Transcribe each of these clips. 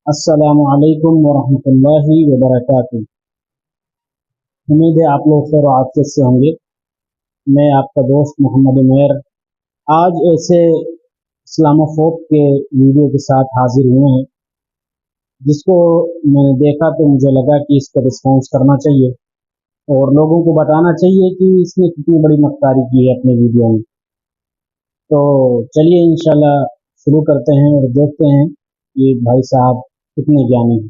अस्सलामु अलैकुम वरहमतुल्लाहि वबरकातुहू। उम्मीद है आप लोग खैर आफियत से होंगे। मैं आपका दोस्त मोहम्मद उमैर आज ऐसे इस्लामोफोब के वीडियो के साथ हाजिर हुए हैं, जिसको मैंने देखा तो मुझे लगा कि इस पर रिस्पॉन्स करना चाहिए और लोगों को बताना चाहिए कि इसने कितनी बड़ी मक्कारी की है अपने वीडियो में। तो चलिए इंशाल्लाह शुरू करते हैं और देखते हैं कि भाई साहब कितने ज्ञानी हैं।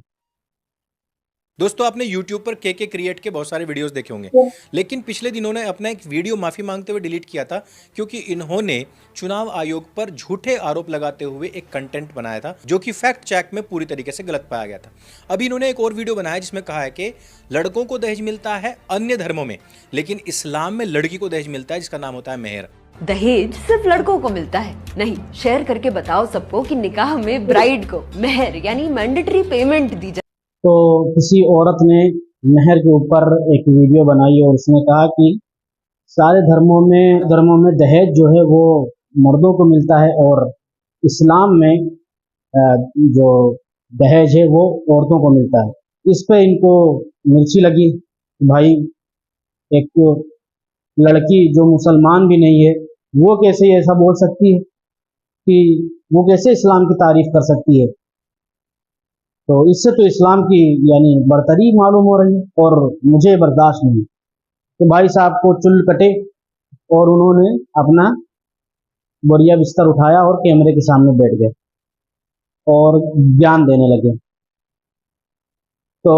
दोस्तों, आपने YouTube पर के क्रिएट के बहुत सारे वीडियोस देखे होंगे, लेकिन पिछले दिनों ने अपना एक वीडियो माफ़ी मांगते हुए डिलीट किया था, क्योंकि इन्होंने चुनाव आयोग पर झूठे आरोप लगाते हुए एक कंटेंट बनाया था जो कि फैक्ट चेक में पूरी तरीके से गलत पाया गया था। अभी इन्होंने एक और वीडियो बनाया जिसमें कहा है कि लड़कों को दहेज मिलता है अन्य धर्मों में, लेकिन इस्लाम में लड़की को दहेज मिलता है जिसका नाम होता है मेहर। दहेज सिर्फ लड़कों को मिलता है? नहीं, शेयर करके बताओ सबको कि निकाह में ब्राइड को मेहर यानी मैंडेटरी पेमेंट दी जाए। तो किसी औरत ने मेहर के ऊपर एक वीडियो बनाई और उसने कहा कि सारे धर्मों में दहेज जो है वो मर्दों को मिलता है और इस्लाम में जो दहेज है वो औरतों को मिलता है। इस पे इनको मिर्ची लगी। भाई, एक तो लड़की जो मुसलमान भी नहीं है वो कैसे ऐसा बोल सकती है कि वो कैसे इस्लाम की तारीफ कर सकती है। तो इससे तो इस्लाम की यानी बरतरी मालूम हो रही है और मुझे बर्दाश्त नहीं। तो भाई साहब को चुल कटे और उन्होंने अपना बोरिया बिस्तर उठाया और कैमरे के सामने बैठ गए और ज्ञान देने लगे। तो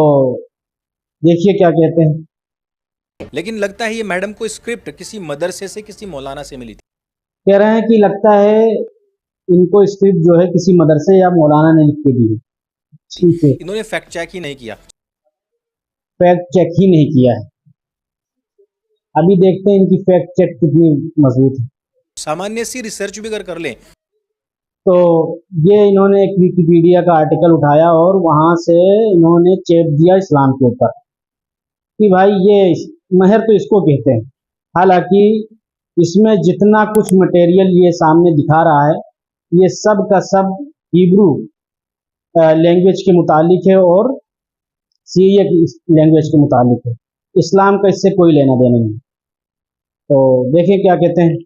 देखिए क्या कहते हैं। लेकिन लगता है ये मैडम को स्क्रिप्ट किसी मदरसे से, किसी मौलाना से मिली थी। कह रहे हैं कि लगता है इनको स्क्रिप्ट जो है किसी मदरसे या मौलाना ने लिख के दी है। ठीक है, इन्होंने फैक्ट चेक ही नहीं किया। फैक्ट चेक ही नहीं किया है। अभी देखते हैं इनकी फैक्ट चेक कितनी मजबूत है। सामान्य सी रिसर्च भी अगर कर लें। तो ये इन्होंने एक विकिपीडिया का आर्टिकल उठाया और वहां से इन्होंने चेप दिया इस्लाम के ऊपर कि भाई ये महर तो इसको कहते हैं। हालांकि इसमें जितना कुछ मटेरियल ये सामने दिखा रहा है ये सब का सब हिब्रू लैंग्वेज के मुतालिक है और सीरियक लैंग्वेज के मुतालिक है। इस्लाम का इससे कोई लेना देना नहीं। तो देखिए क्या कहते हैं।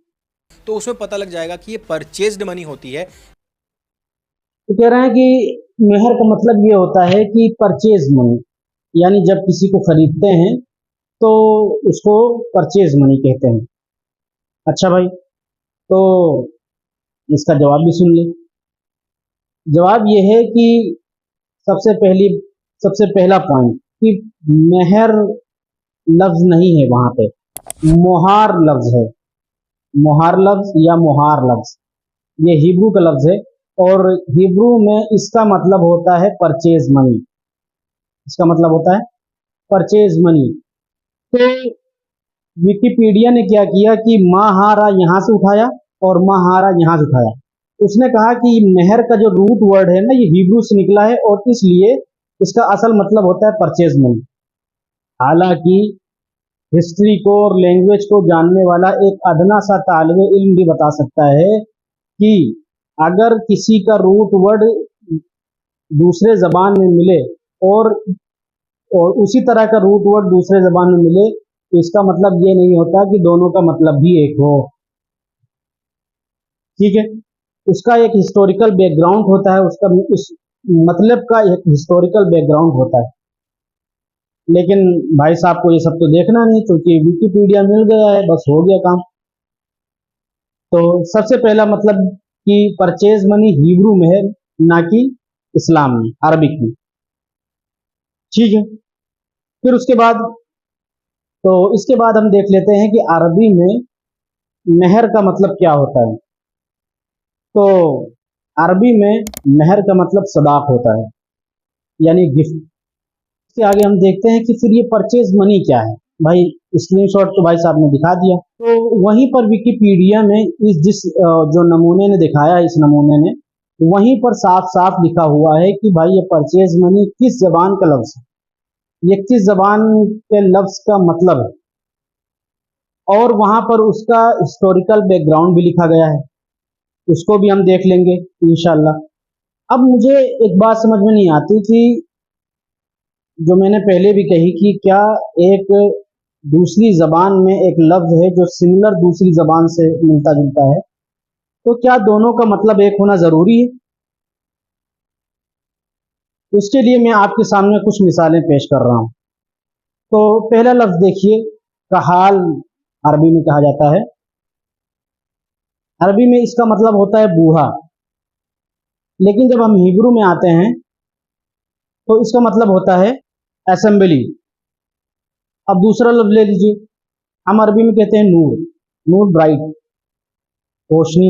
तो उसमें पता लग जाएगा कि ये परचेज्ड मनी होती है। तो कह रहे हैं कि मेहर का मतलब ये होता है कि परचेज मनी, यानी जब किसी को खरीदते हैं तो उसको परचेज मनी कहते हैं। अच्छा भाई, तो इसका जवाब भी सुन ले। जवाब ये है कि सबसे पहला पॉइंट कि मेहर लफ्ज नहीं है वहां पे, मोहार लफ्ज है। मोहार लफ्ज या मोहार लफ्ज ये हिब्रू का लफ्ज है और हिब्रू में इसका मतलब होता है परचेज मनी। इसका मतलब होता है परचेज मनी। तो विकिपीडिया ने क्या किया कि महारा यहां से उठाया और महारा यहां से उठाया। उसने कहा कि मेहर का जो रूट वर्ड है ना ये हिब्रू से निकला है और इसलिए इसका असल मतलब होता है परचेज मनी। हालांकि हिस्ट्री को और लैंग्वेज को जानने वाला एक अदना सा तालिबे इल्म भी बता सकता है कि अगर किसी का रूट वर्ड दूसरे जबान में मिले और उसी तरह का रूट वर्ड दूसरे जबान में मिले तो इसका मतलब ये नहीं होता कि दोनों का मतलब भी एक हो। ठीक है, उसका एक हिस्टोरिकल बैकग्राउंड होता है, उसका उस मतलब का एक हिस्टोरिकल बैकग्राउंड होता है। लेकिन भाई साहब को ये सब तो देखना नहीं, क्योंकि विकिपीडिया मिल गया है, बस हो गया काम। तो सबसे पहला मतलब कि परचेज मनी हिब्रू में है, ना कि इस्लाम में, अरबिक में। ठीक है, फिर उसके बाद तो इसके बाद हम देख लेते हैं कि अरबी में मेहर का मतलब क्या होता है। तो अरबी में मेहर का मतलब सदाक होता है, यानी गिफ्ट। इसके आगे हम देखते हैं कि फिर ये परचेज मनी क्या है। भाई स्क्रीनशॉट तो भाई साहब ने दिखा दिया। तो वहीं पर विकिपीडिया में जो नमूने ने दिखाया है, इस नमूने ने वहीं पर साफ साफ लिखा हुआ है कि भाई ये परचेज मनी किस जबान का लफ्ज है, ये किस जबान के लफ्ज का मतलब है और वहां पर उसका हिस्टोरिकल बैकग्राउंड भी लिखा गया है। उसको भी हम देख लेंगे इंशाल्लाह। अब मुझे एक बात समझ में नहीं आती कि जो मैंने पहले भी कही कि क्या एक दूसरी जबान में एक लफ्ज है जो सिमिलर दूसरी जबान से मिलता जुलता है, तो क्या दोनों का मतलब एक होना जरूरी है? उसके लिए मैं आपके सामने कुछ मिसालें पेश कर रहा हूं। तो पहला लफ्ज देखिए, कहाल अरबी में कहा जाता है। अरबी में इसका मतलब होता है बूढ़ा, लेकिन जब हम हिब्रू में आते हैं तो इसका मतलब होता है असेंबली। अब दूसरा लफ्ज ले लीजिए, हम अरबी में कहते हैं नूर, नूर ब्राइट, रोशनी।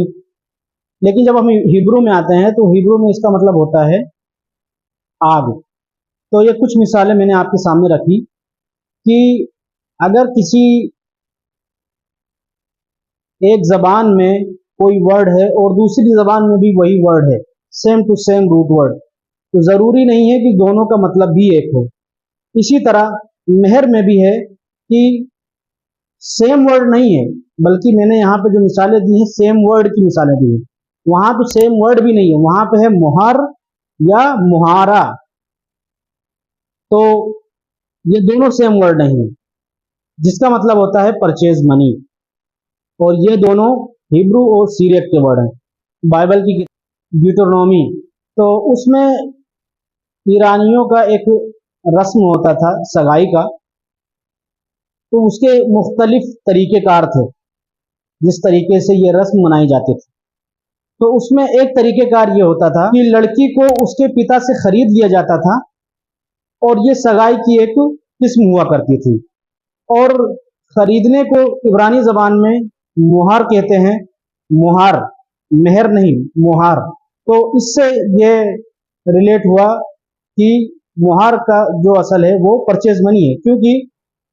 लेकिन जब हम हिब्रू में आते हैं तो हिब्रू में इसका मतलब होता है आग। तो ये कुछ मिसालें मैंने आपके सामने रखी कि अगर किसी एक जबान में कोई वर्ड है और दूसरी जबान में भी वही वर्ड है, same to same root word, तो जरूरी नहीं है कि दोनों का मतलब भी एक हो। इसी तरह मेहर में भी है कि सेम वर्ड नहीं है, बल्कि मैंने यहाँ पे जो मिसालें दी हैं सेम वर्ड की मिसालें दी हैं। वहां तो सेम वर्ड भी नहीं है, वहां पे है मुहर या मुहारा। तो ये दोनों सेम वर्ड नहीं है, जिसका मतलब होता है परचेज मनी। और ये दोनों हिब्रू और सीरियक के वर्ड हैं। बाइबल की ड्यूटरनोमी, तो उसमें ईरानियों का एक रस्म होता था सगाई का, तो उसके मुख्तलिफ तरीक़ेकार थे जिस तरीके से ये रस्म मनाई जाती थी। तो उसमें एक तरीक़ेकार ये होता था कि लड़की को उसके पिता से खरीद लिया जाता था, और ये सगाई की एक किस्म हुआ करती थी। और खरीदने को इब्रानी ज़बान में मुहार कहते हैं, मुहार, मेहर नहीं, मुहार। तो इससे ये रिलेट हुआ कि मुहार का जो असल है वो परचेज मनी है, क्योंकि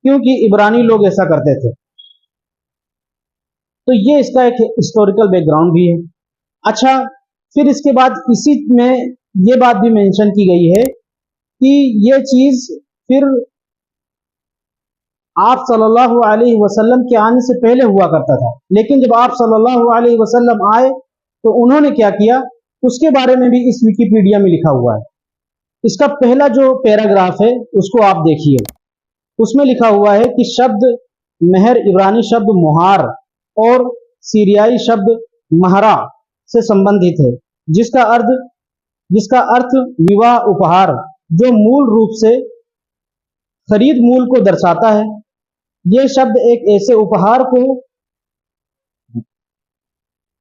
क्योंकि इब्रानी लोग ऐसा करते थे। तो ये इसका एक हिस्टोरिकल बैकग्राउंड भी है। अच्छा, फिर इसके बाद इसी में ये बात भी मेंशन की गई है कि ये चीज फिर आप सल्लल्लाहु अलैहि वसल्लम के आने से पहले हुआ करता था, लेकिन जब आप सल्लल्लाहु अलैहि वसल्लम आए तो उन्होंने क्या किया, उसके बारे में भी इस विकिपीडिया में लिखा हुआ है। इसका पहला जो पैराग्राफ है उसको आप देखिए, उसमें लिखा हुआ है कि शब्द मेहर इब्रानी शब्द मुहार और सीरियाई शब्द महरा से संबंधित है, जिसका अर्थ विवाह उपहार, जो मूल रूप से खरीद मूल को दर्शाता है। यह शब्द एक ऐसे उपहार को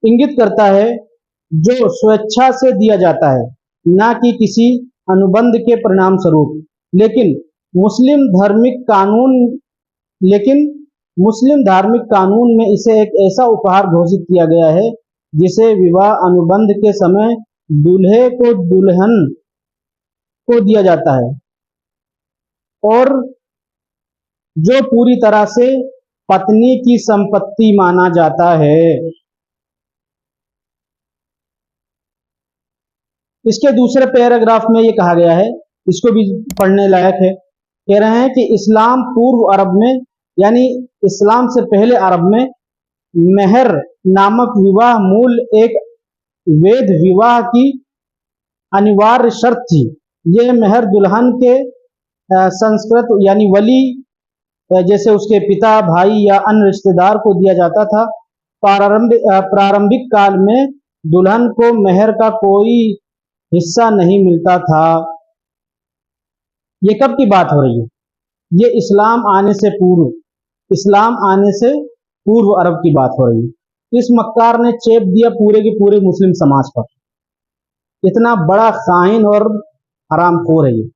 इंगित करता है जो स्वेच्छा से दिया जाता है, ना कि किसी अनुबंध के परिणाम स्वरूप। लेकिन मुस्लिम धार्मिक कानून लेकिन मुस्लिम धार्मिक कानून में इसे एक ऐसा उपहार घोषित किया गया है जिसे विवाह अनुबंध के समय दूल्हे को दुल्हन को दिया जाता है, और जो पूरी तरह से पत्नी की संपत्ति माना जाता है। इसके दूसरे पैराग्राफ में ये कहा गया है, इसको भी पढ़ने लायक है। कह रहे हैं कि इस्लाम पूर्व अरब में, यानी इस्लाम से पहले अरब में, मेहर नामक विवाह मूल एक वैध विवाह की अनिवार्य शर्त थी। यह मेहर दुल्हन के संस्कृत यानी वली, जैसे उसके पिता, भाई या अन्य रिश्तेदार को दिया जाता था। प्रारंभिक काल में दुल्हन को मेहर का कोई हिस्सा नहीं मिलता था। ये कब की बात हो रही है? ये इस्लाम आने से पूर्व अरब की बात हो रही है। इस मक्कार ने चेप दिया पूरे के पूरे मुस्लिम समाज पर। इतना बड़ा खाइन और हरामखोर है ये।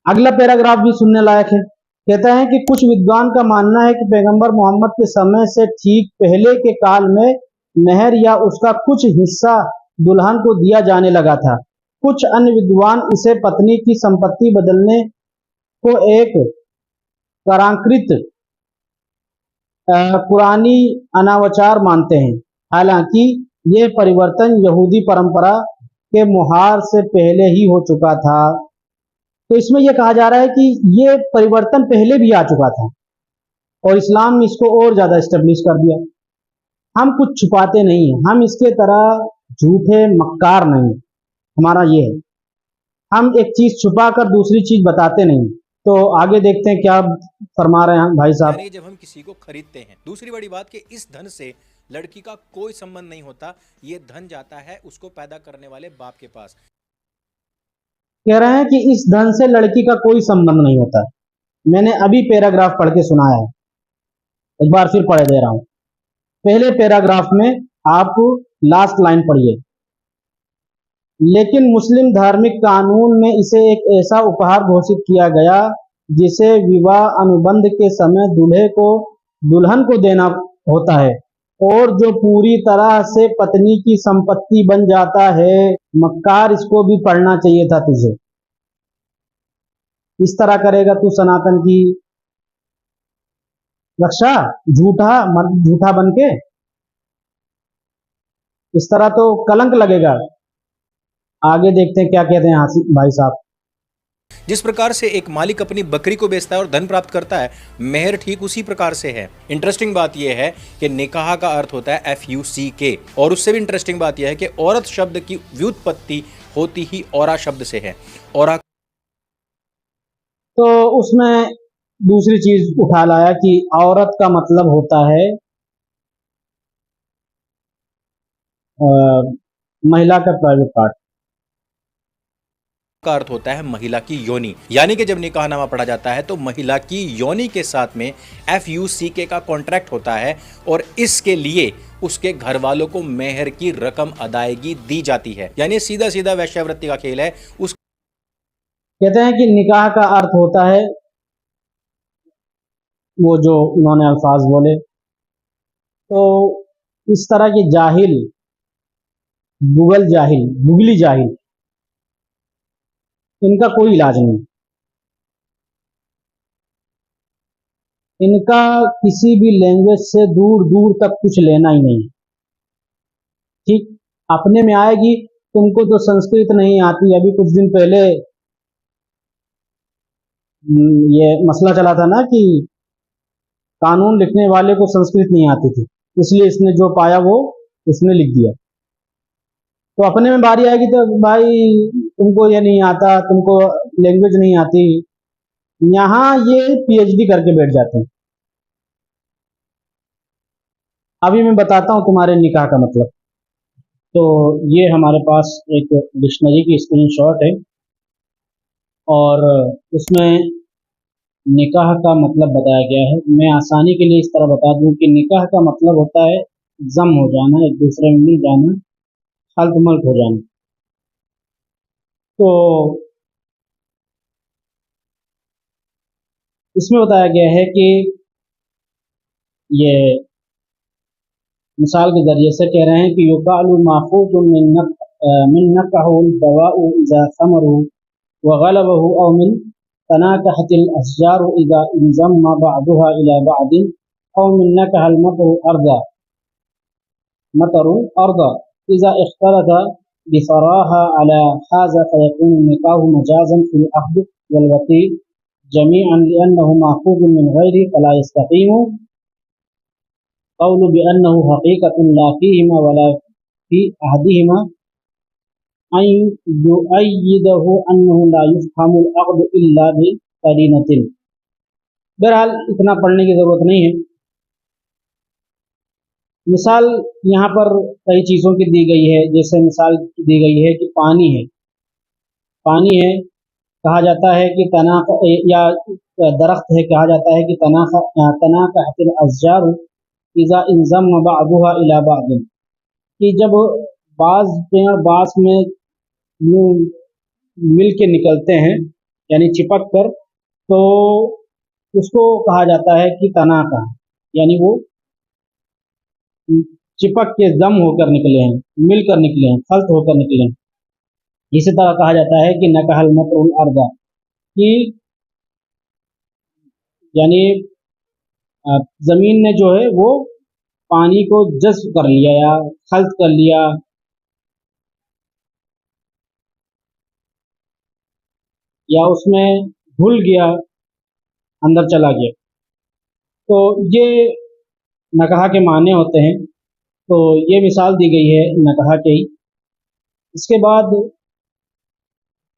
अगला पैराग्राफ भी सुनने लायक है। कहता है कि कुछ विद्वान का मानना है कि पैगंबर मोहम्मद के समय से ठीक पहले के काल में मेहर या उसका कुछ हिस्सा दुल्हन को दिया जाने लगा था। कुछ अन्य विद्वान इसे पत्नी की संपत्ति बदलने को एक करांकृत पुरानी अनावचार मानते हैं। हालांकि यह परिवर्तन यहूदी परंपरा के मुहार से पहले ही हो चुका था। तो इसमें यह कहा जा रहा है कि यह परिवर्तन पहले भी आ चुका था और इस्लाम ने इसको और ज्यादा एस्टेब्लिश कर दिया। हम कुछ छुपाते नहीं हैं, हम इसके तरह झूठे मक्कार नहीं, हमारा ये है, हम एक चीज छुपा कर दूसरी चीज बताते नहीं। तो आगे देखते हैं क्या फरमा रहे हैं भाई साहब। यानी जब हम किसी को खरीदते हैं, दूसरी बड़ी बात कि इस धन से लड़की का कोई संबंध नहीं होता, ये धन जाता है उसको पैदा करने वाले बाप के पास। कह रहे हैं कि इस धन से लड़की का कोई संबंध नहीं होता। मैंने अभी पैराग्राफ पढ़ के सुनाया है, एक बार फिर पढ़ दे रहा हूं। पहले पैराग्राफ में आप लास्ट लाइन पढ़िए। लेकिन मुस्लिम धार्मिक कानून में इसे एक ऐसा उपहार घोषित किया गया जिसे विवाह अनुबंध के समय दूल्हे को दुल्हन को देना होता है, और जो पूरी तरह से पत्नी की संपत्ति बन जाता है। मक्कार, इसको भी पढ़ना चाहिए था तुझे। इस तरह करेगा तू सनातन की रक्षा, झूठा मर्द झूठा बन के, इस तरह तो कलंक लगेगा। आगे देखते हैं क्या कहते हैं हासिफ भाई साहब। जिस प्रकार से एक मालिक अपनी बकरी को बेचता है और धन प्राप्त करता है, मेहर ठीक उसी प्रकार से है। इंटरेस्टिंग बात यह है कि निकाह का अर्थ होता है FUCK, और उससे भी इंटरेस्टिंग बात यह है कि औरत शब्द की व्युत्पत्ति होती ही औरा शब्द से है। औरा तो उसमें दूसरी चीज उठा लाया कि औरत का मतलब होता है महिला का प्राइवेट पार्ट। का अर्थ होता है महिला की योनि, यानी कि जब निकाहनामा पढ़ा जाता है तो महिला की योनि के साथ में FUCK का कॉन्ट्रैक्ट होता है, और इसके लिए उसके घर वालों को मेहर की रकम अदायगी दी जाती है। यानी सीधा सीधा वैश्यावृत्ति का खेल है। उस कहते हैं कि निकाह का अर्थ होता है वो जो उन्होंने अल्फाज बोले। तो इस तरह की जाहिल, गुगली जाहिल, इनका कोई इलाज नहीं, इनका किसी भी लैंग्वेज से दूर दूर तक कुछ लेना ही नहीं। ठीक अपने में आएगी, तुमको तो संस्कृत नहीं आती। अभी कुछ दिन पहले ये मसला चला था ना कि कानून लिखने वाले को संस्कृत नहीं आती थी, इसलिए इसने जो पाया वो इसने लिख दिया। तो अपने में बारी आएगी तो भाई तुमको ये नहीं आता, तुमको लैंग्वेज नहीं आती, यहाँ ये PhD करके बैठ जाते हैं। अभी मैं बताता हूँ तुम्हारे निकाह का मतलब। तो ये हमारे पास एक डिक्शनरी की स्क्रीनशॉट है, और उसमें निकाह का मतलब बताया गया है। मैं आसानी के लिए इस तरह बता दूं कि निकाह का मतलब होता है जम हो जाना, एक दूसरे में मिल जाना, हल्क मल्क हो जाना। तो इसमें बताया गया है कि ये मिसाल के जरिए से कह रहे हैं कि युकालु माखूज़ मिन नकहुल दवाउ इज़ा समरु व गलबहु औ मिन तनाकहतिल अशजारु इज़ा इंज़म्मा बअदुहा इला बअदिन औ मिन नकहल मतरु अर्दा इज़ा इख्तलता बिसराहा अला हाज़ा फयकूनु निकाहु मजाज़न फिल अक़द वल वक़ी जमीअन लिअन्नहु माखूज़ मिन गैरि फला यस्तक़ीमु क़ौलु बिअन्नहु हक़ीक़तुन ला फ़ीहिमा वला फ़ी अहदिहिमा अन युअय्यिदहु अन्नहु ला युफ़हमुल अक़्द इल्ला बिक़रीनतिन। बहरहाल इतना पढ़ने की ज़रूरत नहीं है। मिसाल यहाँ पर कई चीज़ों की दी गई है। जैसे मिसाल दी गई है कि पानी है, पानी है, कहा जाता है कि तना, या दरख्त है, कहा जाता है कि तनाकहतिल अशजारु इज़ा इंज़म्मा बअदुहा इला बअदिन, कि जब बाज़ पेड़ बाँस में यूं मिल के निकलते हैं यानी चिपक कर, तो उसको कहा जाता है कि तना का, यानी वो चिपक के जम होकर निकले हैं, मिलकर निकले हैं, खल्त होकर निकले हैं। इसी तरह कहा जाता है कि नकहल मतरुल अर्दा, कि यानी जमीन ने जो है वो पानी को जज्ब कर लिया या खल्त कर लिया, या उसमें घुल गया, अंदर चला गया। तो ये नकाह के माने होते हैं। तो ये मिसाल दी गई है नकाह की। इसके बाद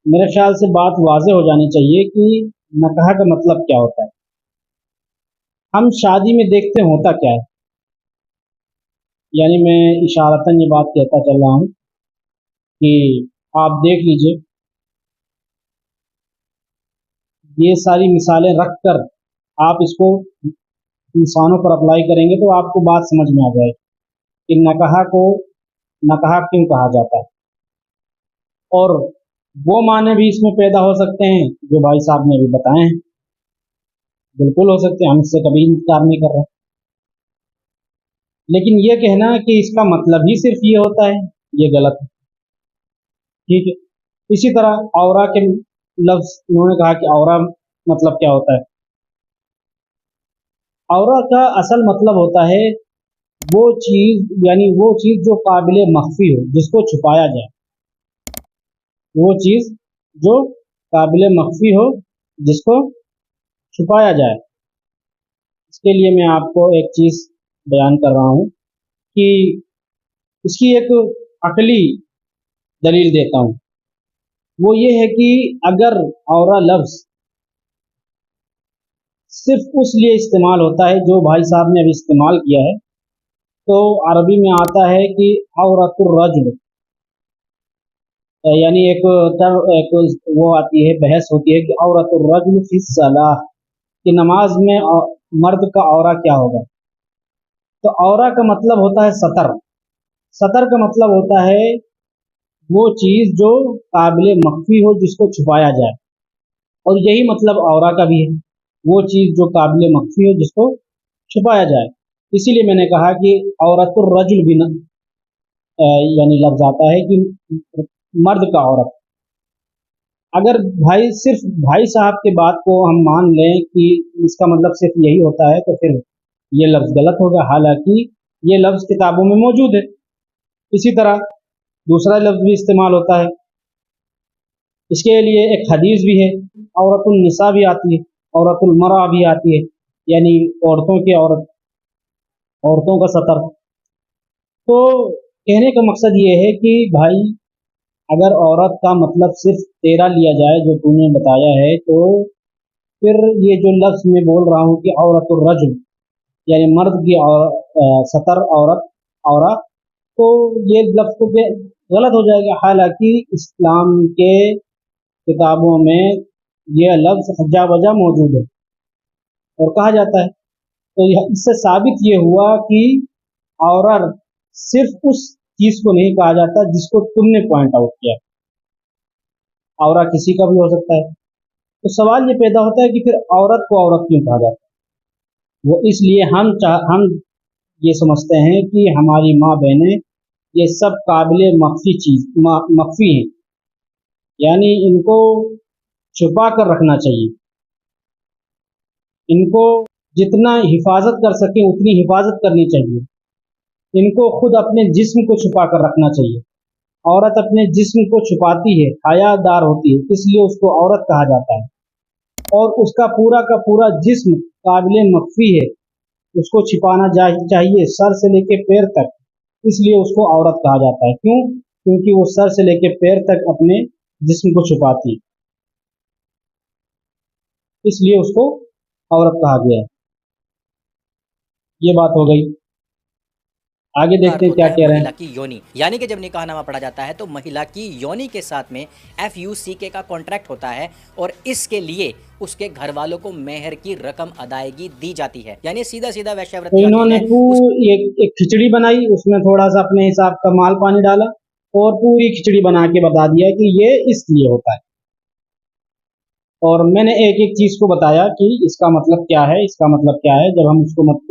मेरे ख्याल से बात वाज़ेह हो जानी चाहिए कि नकाह का मतलब क्या होता है। हम शादी में देखते हैं होता क्या है, यानी मैं इशारतन ये बात कहता चल रहा हूँ कि आप देख लीजिए, ये सारी मिसालें रख कर आप इसको इंसानों पर अप्लाई करेंगे तो आपको बात समझ में आ जाएगी कि नकाह को नकाह क्यों कहा जाता है। और वो माने भी इसमें पैदा हो सकते हैं जो भाई साहब ने अभी बताए हैं, बिल्कुल हो सकते हैं, हम इससे कभी इनकार नहीं कर रहे। लेकिन ये कहना कि इसका मतलब ही सिर्फ ये होता है, ये गलत है। ठीक है। इसी तरह औरा के लफ्ज उन्होंने कहा कि औरा मतलब क्या होता है। औरा का असल मतलब होता है वो चीज, यानी वो चीज जो काबिल मख्फी हो, जिसको छुपाया जाए। वो चीज जो काबिल मख्फी हो, जिसको छुपाया जाए। इसके लिए मैं आपको एक चीज बयान कर रहा हूँ कि इसकी एक अकली दलील देता हूँ। वो ये है कि अगर औरा लफ्ज सिर्फ उस लिए इस्तेमाल होता है जो भाई साहब ने अभी इस्तेमाल किया है, तो अरबी में आता है कि औरतुर रजुल, यानी एक वो आती है, बहस होती है कि औरतुर रजुल फी सलाह, कि नमाज में मर्द का औरा क्या होगा। तो औरा का मतलब होता है सतर। सतर का मतलब होता है वो चीज जो काबिल मख्फी हो, जिसको छुपाया जाए। और यही मतलब औरा का भी है, वो चीज जो काबिल मख्फी हो, जिसको छुपाया जाए। इसीलिए मैंने कहा कि औरतुर रजुल भी यानी लफ्ज आता है कि मर्द का औरत। अगर भाई सिर्फ भाई साहब की बात को हम मान लें कि इसका मतलब सिर्फ यही होता है, तो फिर ये लफ्ज गलत होगा, हालांकि ये लफ्ज किताबों में मौजूद है। इसी तरह दूसरा लफ्ज भी इस्तेमाल होता है, इसके लिए एक हदीस भी है, औरतुल निसा भी आती है, औरतुल मरा भी आती है, यानी औरतों की औरत, औरतों का सतर। तो कहने का मकसद ये है कि भाई अगर औरत का मतलब सिर्फ तेरा लिया जाए जो तूने बताया है, तो फिर ये जो लफ्ज मैं बोल रहा हूँ कि औरतुर रजुल, यानी मर्द की सतर औरत, औरत, तो ये लफ्ज तो गलत हो जाएगा। हालांकि इस्लाम के किताबों में यह लफ्ज हज्जा वजा मौजूद है और कहा जाता है। तो इससे साबित ये हुआ कि औरत सिर्फ उस चीज को नहीं कहा जाता जिसको तुमने पॉइंट आउट किया, औरा किसी का भी हो सकता है। तो सवाल ये पैदा होता है कि फिर औरत को औरत क्यों कहा जाता है। वो इसलिए हम ये समझते हैं कि हमारी माँ बहनें ये सब काबिल मख्फी चीज मख्फी हैं, यानी इनको छुपा कर रखना चाहिए। इनको जितना हिफाजत कर सके उतनी हिफाजत करनी चाहिए। इनको खुद अपने जिस्म को छुपा कर रखना चाहिए। औरत अपने जिस्म को छुपाती है, हयादार होती है, इसलिए उसको औरत कहा जाता है। और उसका पूरा का पूरा जिस्म काबिल मख्फी है, उसको छिपाना चाहिए सर से लेके पैर तक, इसलिए उसको औरत कहा जाता है। क्यों? क्योंकि वो सर से लेके पैर तक अपने जिस्म को छुपाती है, इसलिए उसको औरत कहा गया है। ये बात हो गई। आगे का देखते अर्थ हैं क्या होता है कह रहे महिला हैं। की योनि, यानी कि जब निकाहनामा पढ़ा जाता है तो महिला की योनि के साथ में FUCK का कॉन्ट्रैक्ट होता है और इसके लिए उसके घर वालों को मेहर की रकम अदायगी दी जाती है। यानी सीधा सीधा तो वैश्यावृत्ति का खेल इन्होंने है। एक खिचड़ी बनाई, उसमें थोड़ा सा अपने हिसाब का माल पानी डाला और पूरी खिचड़ी बना के बता दिया कि ये इसलिए होता है। और मैंने एक एक चीज को बताया कि इसका मतलब क्या है, इसका मतलब क्या है। जब हम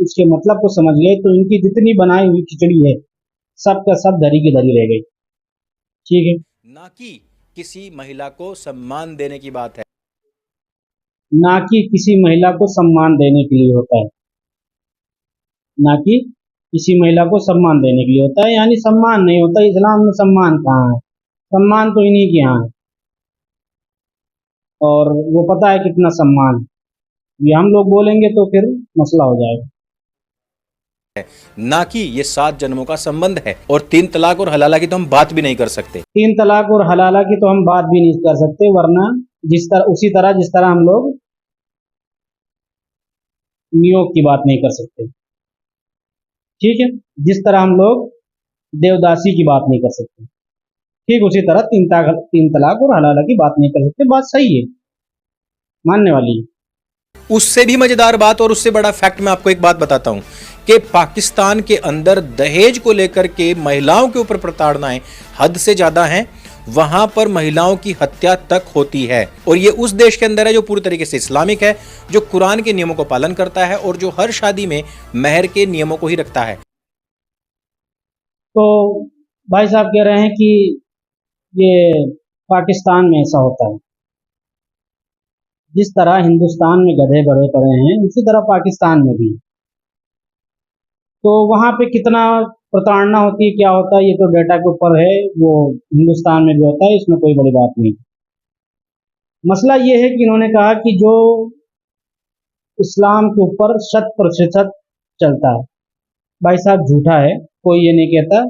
उसके मतलब को समझ गए तो इनकी जितनी बनाई हुई खिचड़ी है सब का सब धरी की धरी रह गई। ठीक है। ना कि किसी महिला को सम्मान देने की बात है। ना कि किसी महिला को सम्मान देने के लिए होता है, ना कि किसी महिला को सम्मान देने के लिए होता है, यानी सम्मान नहीं होता। इस्लाम में सम्मान कहाँ है? सम्मान तो इन्हीं के यहाँ है, और वो पता है कितना सम्मान है। ये हम लोग बोलेंगे तो फिर मसला हो जाएगा। ना कि ये 7 जन्मों का संबंध है। और 3 तलाक और हलाला की तो हम बात भी नहीं कर सकते। 3 तलाक और हलाला की तो हम बात भी नहीं कर सकते, वरना उसी तरह जिस तरह हम लोग नियोग की बात नहीं कर सकते, ठीक है, जिस तरह हम लोग देवदासी की बात नहीं कर सकते, ठीक उसी तरह 3 तलाक और हलाला की बात नहीं कर सकते। बात सही है, मानने वाली है। उससे भी मजेदार बात और उससे बड़ा फैक्ट मैं आपको एक बात बताता हूं कि पाकिस्तान के अंदर दहेज को लेकर के महिलाओं के ऊपर प्रताड़नाएं हद से ज्यादा हैं। वहां पर महिलाओं की हत्या तक होती है। और ये उस देश के अंदर है जो पूरी तरीके से इस्लामिक है, जो कुरान के नियमों को पालन करता है और जो हर शादी में मेहर के नियमों को ही रखता है। तो भाई साहब कह रहे हैं कि ये पाकिस्तान में ऐसा होता है, जिस तरह हिंदुस्तान में गधे भरे पड़े हैं उसी तरह पाकिस्तान में भी। तो वहाँ पे कितना प्रताड़ना होती है, क्या होता है, ये तो डेटा के ऊपर है, वो हिंदुस्तान में भी होता है, इसमें कोई बड़ी बात नहीं। मसला ये है कि इन्होंने कहा कि जो इस्लाम के ऊपर 100% चलता है, भाई साहब झूठा है, कोई ये नहीं कहता।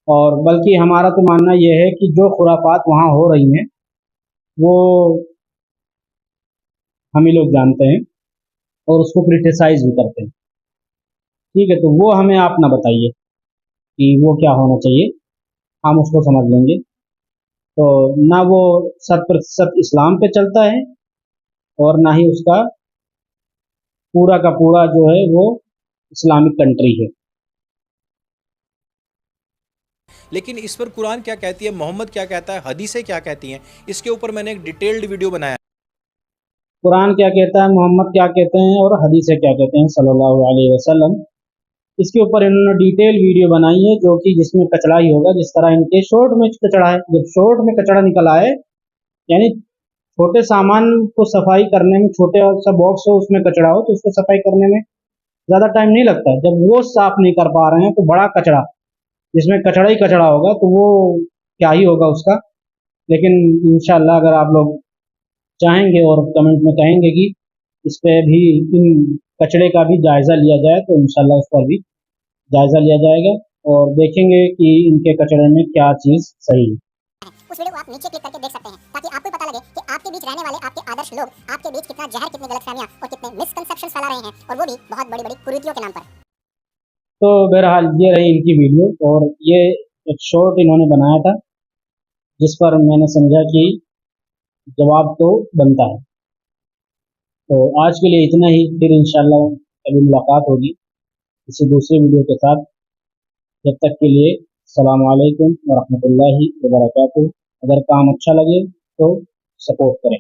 और बल्कि हमारा तो मानना ये है कि जो खुराफात वहाँ हो रही हैं वो हम ही लोग जानते हैं और उसको क्रिटिसाइज भी करते हैं, ठीक है। तो वो हमें आप ना बताइए कि वो क्या होना चाहिए, हम उसको समझ लेंगे। तो ना वो 100% इस्लाम पे चलता है और ना ही उसका पूरा का पूरा जो है वो इस्लामिक कंट्री है। लेकिन इस पर कुरान क्या कहती है, मोहम्मद क्या कहता है, हदीसें क्या कहती हैं, इसके ऊपर मैंने एक डिटेल्ड वीडियो बनाया। कुरान क्या कहता है, मोहम्मद क्या कहते हैं और हदीसें क्या कहते हैं सल्लल्लाहु अलैहि वसल्लम, इसके ऊपर इन्होंने डिटेल वीडियो बनाई है, जो कि जिसमें कचड़ा ही होगा। जिस तरह इनके शॉर्ट में कचड़ा है, जब शॉर्ट में कचड़ा निकल आए, यानी छोटे सामान को सफाई करने में, छोटे सा बॉक्स हो उसमें कचड़ा हो तो उसको सफाई करने में ज़्यादा टाइम नहीं लगता है। जब वो साफ नहीं कर पा रहे हैं तो बड़ा कचड़ा, जिसमें कचड़ा ही कचड़ा होगा, तो वो क्या ही होगा उसका। लेकिन इंशाल्लाह अगर आप लोग चाहेंगे और कमेंट में कहेंगे कि इस पे भी, इन कचड़े का भी जायज़ा लिया जाए, तो इंशाल्लाह उस पर भी जायज़ा लिया जाएगा और देखेंगे कि इनके कचड़े में क्या चीज़ सही है। उस वीडियो को आप नीचे क्लिक करके देख सकते हैं, ताकि आपको पता लगे कि आपके बीच रहने वाले आपके आदर्श लोग आपके बीच कितना जहर, कितनी गलतफहमियां और कितने मिसकंसेप्शंस फैला रहे हैं, और वो भी बहुत बड़ी बड़ी कुरीतियों के नाम पर। तो बहरहाल ये रही इनकी वीडियो, और ये एक शॉर्ट इन्होंने बनाया था जिस पर मैंने समझा कि जवाब तो बनता है। तो आज के लिए इतना ही, फिर इंशाल्लाह कभी मुलाकात होगी किसी दूसरे वीडियो के साथ। जब तक के लिए अस्सलाम वालेकुम व रहमतुल्लाहि व बरकातुहू। अगर काम अच्छा लगे तो सपोर्ट करें।